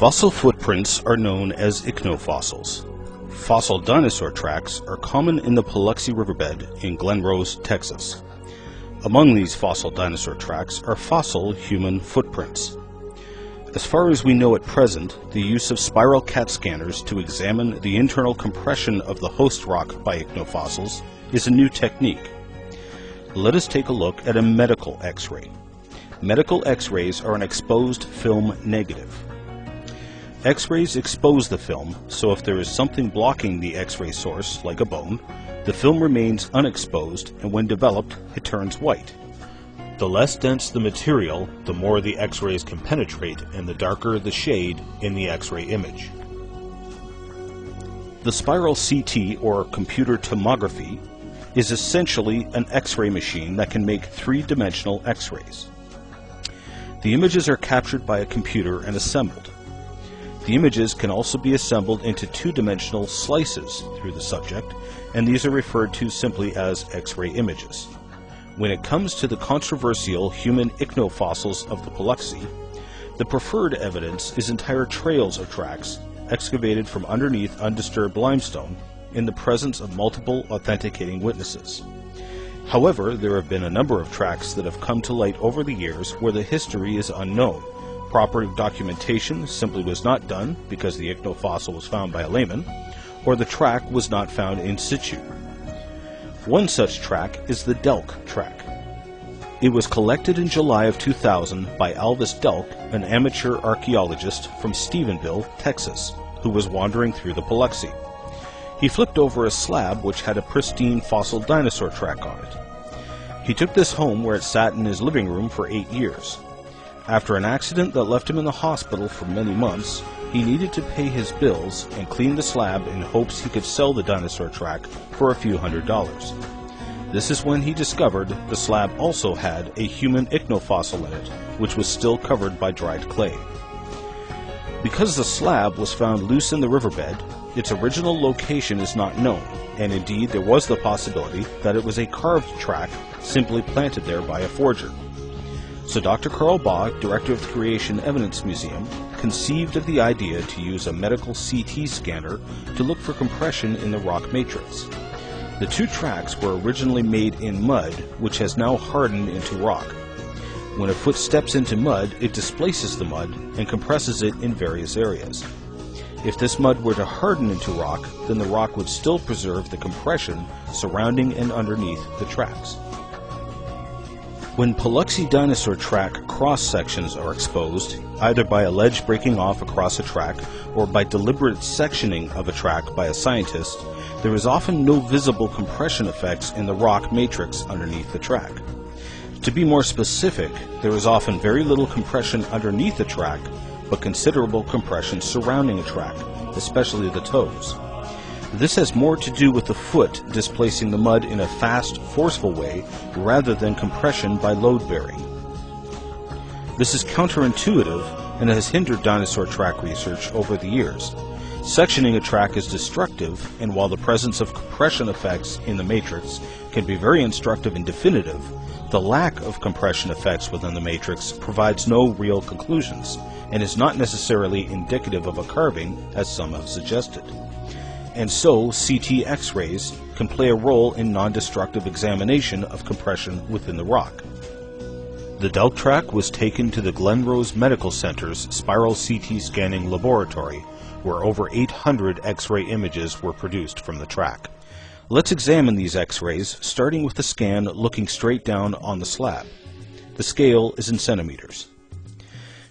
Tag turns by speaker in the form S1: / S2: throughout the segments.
S1: Fossil footprints are known as ichnofossils. Fossil dinosaur tracks are common in the Paluxy Riverbed in Glen Rose, Texas. Among these fossil dinosaur tracks are fossil human footprints. As far as we know at present, the use of spiral CAT scanners to examine the internal compression of the host rock by ichnofossils is a new technique. Let us take a look at a medical X-ray. Medical X-rays are an exposed film negative. X-rays expose the film, so if there is something blocking the X-ray source, like a bone, the film remains unexposed, and when developed, it turns white. The less dense the material, the more the X-rays can penetrate, and the darker the shade in the X-ray image. The spiral CT, or computer tomography, is essentially an X-ray machine that can make three-dimensional X-rays. The images are captured by a computer and assembled. The images can also be assembled into two-dimensional slices through the subject, and these are referred to simply as X-ray images. When it comes to the controversial human ichnofossils of the Paluxy, the preferred evidence is entire trails of tracks excavated from underneath undisturbed limestone in the presence of multiple authenticating witnesses. However, there have been a number of tracks that have come to light over the years where the history is unknown. Proper documentation simply was not done because the ichnofossil was found by a layman, or the track was not found in situ. One such track is the Delk Track. It was collected in July of 2000 by Alvis Delk, an amateur archaeologist from Stephenville, Texas, who was wandering through the Paluxy. He flipped over a slab which had a pristine fossil dinosaur track on it. He took this home where it sat in his living room for 8 years. After an accident that left him in the hospital for many months, he needed to pay his bills and clean the slab in hopes he could sell the dinosaur track for a few $100s. This is when he discovered the slab also had a human ichnofossil in it, which was still covered by dried clay. Because the slab was found loose in the riverbed, its original location is not known, and indeed there was the possibility that it was a carved track simply planted there by a forger. So Dr. Carl Baugh, director of the Creation Evidence Museum, conceived of the idea to use a medical CT scanner to look for compression in the rock matrix. The two tracks were originally made in mud, which has now hardened into rock. When a foot steps into mud, it displaces the mud and compresses it in various areas. If this mud were to harden into rock, then the rock would still preserve the compression surrounding and underneath the tracks. When Paluxy dinosaur track cross-sections are exposed, either by a ledge breaking off across a track or by deliberate sectioning of a track by a scientist, there is often no visible compression effects in the rock matrix underneath the track. To be more specific, there is often very little compression underneath the track, but considerable compression surrounding a track, especially the toes. This has more to do with the foot displacing the mud in a fast, forceful way rather than compression by load bearing. This is counterintuitive and has hindered dinosaur track research over the years. Sectioning a track is destructive, and while the presence of compression effects in the matrix can be very instructive and definitive, the lack of compression effects within the matrix provides no real conclusions and is not necessarily indicative of a carving, as some have suggested. And so, CT X-rays can play a role in non-destructive examination of compression within the rock. The Delk track was taken to the Glen Rose Medical Center's spiral CT scanning laboratory, where over 800 X-ray images were produced from the track. Let's examine these X-rays, starting with the scan looking straight down on the slab. The scale is in centimeters.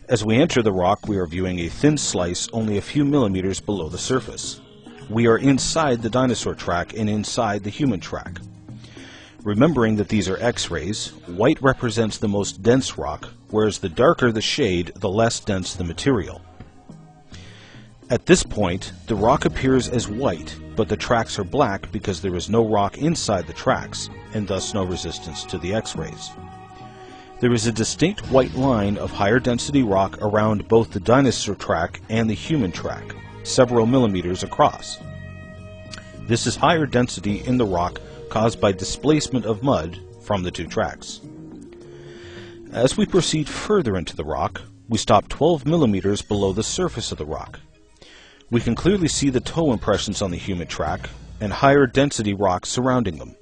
S1: As we enter the rock, we are viewing a thin slice only a few millimeters below the surface. We are inside the dinosaur track and inside the human track. Remembering that these are X-rays, white represents the most dense rock, whereas the darker the shade, the less dense the material. At this point, the rock appears as white, but the tracks are black because there is no rock inside the tracks, and thus no resistance to the X-rays. There is a distinct white line of higher density rock around both the dinosaur track and the human track, several millimeters across. This is higher density in the rock caused by displacement of mud from the two tracks. As we proceed further into the rock, We stop 12 millimeters below the surface of the rock. We can clearly see the toe impressions on the human track and higher density rocks surrounding them.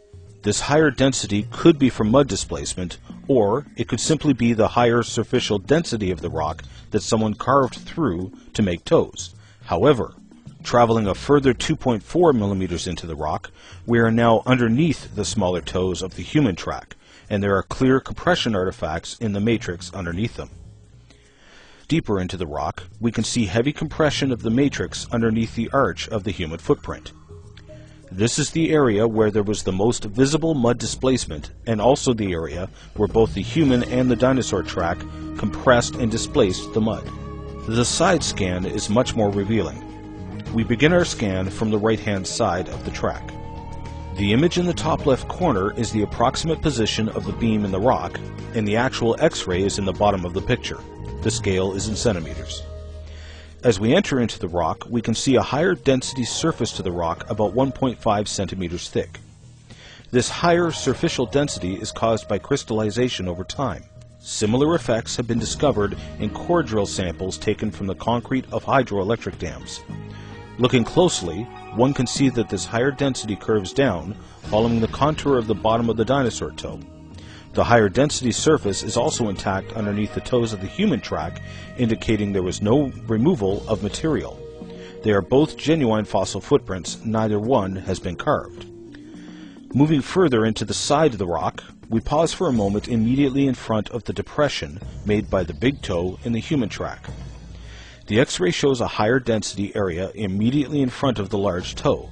S1: This higher density could be from mud displacement, or it could simply be the higher superficial density of the rock that someone carved through to make toes. However, traveling a further 2.4 millimeters into the rock, we are now underneath the smaller toes of the human track, and there are clear compression artifacts in the matrix underneath them. Deeper into the rock, we can see heavy compression of the matrix underneath the arch of the human footprint. This is the area where there was the most visible mud displacement, and also the area where both the human and the dinosaur track compressed and displaced the mud. The side scan is much more revealing. We begin our scan from the right-hand side of the track. The image in the top left corner is the approximate position of the beam in the rock, and the actual X-ray is in the bottom of the picture. The scale is in centimeters. As we enter into the rock, we can see a higher density surface to the rock about 1.5 centimeters thick. This higher superficial density is caused by crystallization over time. Similar effects have been discovered in core drill samples taken from the concrete of hydroelectric dams. Looking closely, one can see that this higher density curves down, following the contour of the bottom of the dinosaur toe. The higher density surface is also intact underneath the toes of the human track, indicating there was no removal of material. They are both genuine fossil footprints, neither one has been carved. Moving further into the side of the rock, we pause for a moment immediately in front of the depression made by the big toe in the human track. The X-ray shows a higher density area immediately in front of the large toe.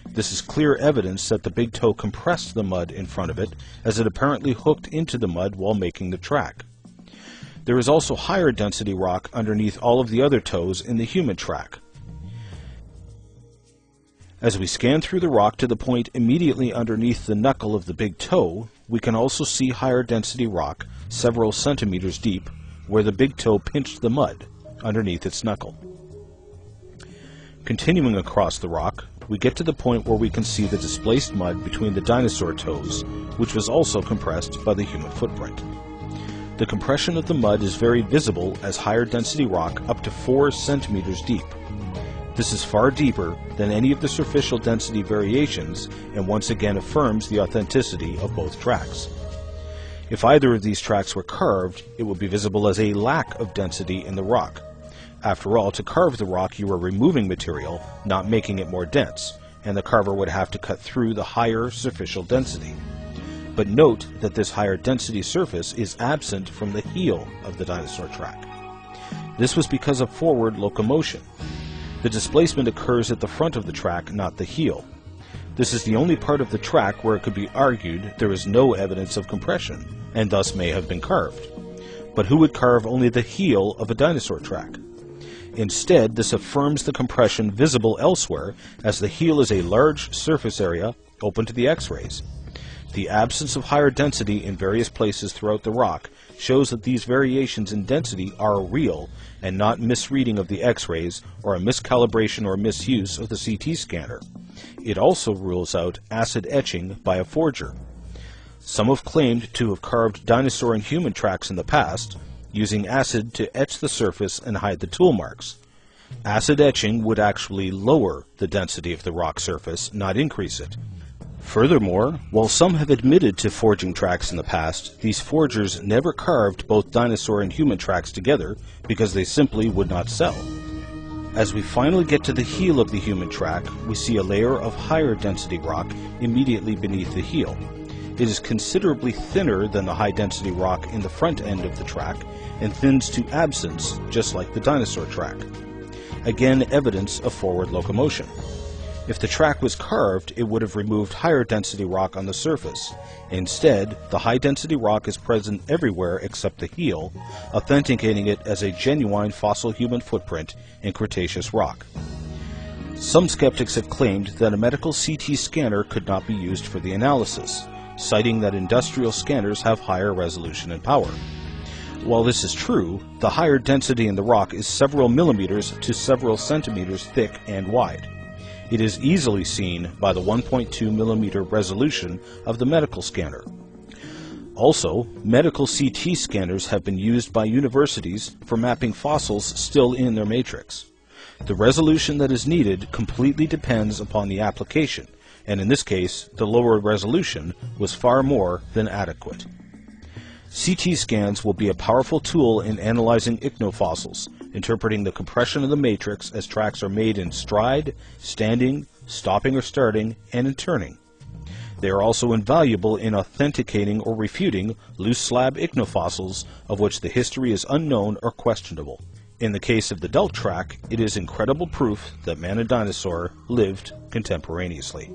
S1: This is clear evidence that the big toe compressed the mud in front of it, as it apparently hooked into the mud while making the track. There is also higher density rock underneath all of the other toes in the human track. As we scan through the rock to the point immediately underneath the knuckle of the big toe, we can also see higher density rock several centimeters deep, where the big toe pinched the mud underneath its knuckle. Continuing across the rock, we get to the point where we can see the displaced mud between the dinosaur toes, which was also compressed by the human footprint. The compression of the mud is very visible as higher density rock up to 4 centimeters deep. This is far deeper than any of the superficial density variations, and once again affirms the authenticity of both tracks. If either of these tracks were carved, it would be visible as a lack of density in the rock. After all, to carve the rock, you are removing material, not making it more dense, and the carver would have to cut through the higher superficial density. But note that this higher density surface is absent from the heel of the dinosaur track. This was because of forward locomotion. The displacement occurs at the front of the track, not the heel. This is the only part of the track where it could be argued there is no evidence of compression, and thus may have been carved. But who would carve only the heel of a dinosaur track? Instead, this affirms the compression visible elsewhere, as the heel is a large surface area open to the X-rays. The absence of higher density in various places throughout the rock shows that these variations in density are real and not misreading of the X-rays or a miscalibration or misuse of the CT scanner. It also rules out acid etching by a forger. Some have claimed to have carved dinosaur and human tracks in the past, using acid to etch the surface and hide the tool marks. Acid etching would actually lower the density of the rock surface, not increase it. Furthermore, while some have admitted to forging tracks in the past, these forgers never carved both dinosaur and human tracks together because they simply would not sell. As we finally get to the heel of the human track, we see a layer of higher density rock immediately beneath the heel. It is considerably thinner than the high-density rock in the front end of the track and thins to absence, just like the dinosaur track. Again, evidence of forward locomotion. If the track was carved, it would have removed higher-density rock on the surface. Instead, the high-density rock is present everywhere except the heel, authenticating it as a genuine fossil human footprint in Cretaceous rock. Some skeptics have claimed that a medical CT scanner could not be used for the analysis, citing that industrial scanners have higher resolution and power. While this is true, the higher density in the rock is several millimeters to several centimeters thick and wide. It is easily seen by the 1.2 millimeter resolution of the medical scanner. Also, medical CT scanners have been used by universities for mapping fossils still in their matrix. The resolution that is needed completely depends upon the application, and in this case, the lower resolution was far more than adequate. CT scans will be a powerful tool in analyzing ichnofossils, interpreting the compression of the matrix as tracks are made in stride, standing, stopping or starting, and in turning. They are also invaluable in authenticating or refuting loose slab ichnofossils of which the history is unknown or questionable. In the case of the Delk Track, it is incredible proof that man and dinosaur lived contemporaneously.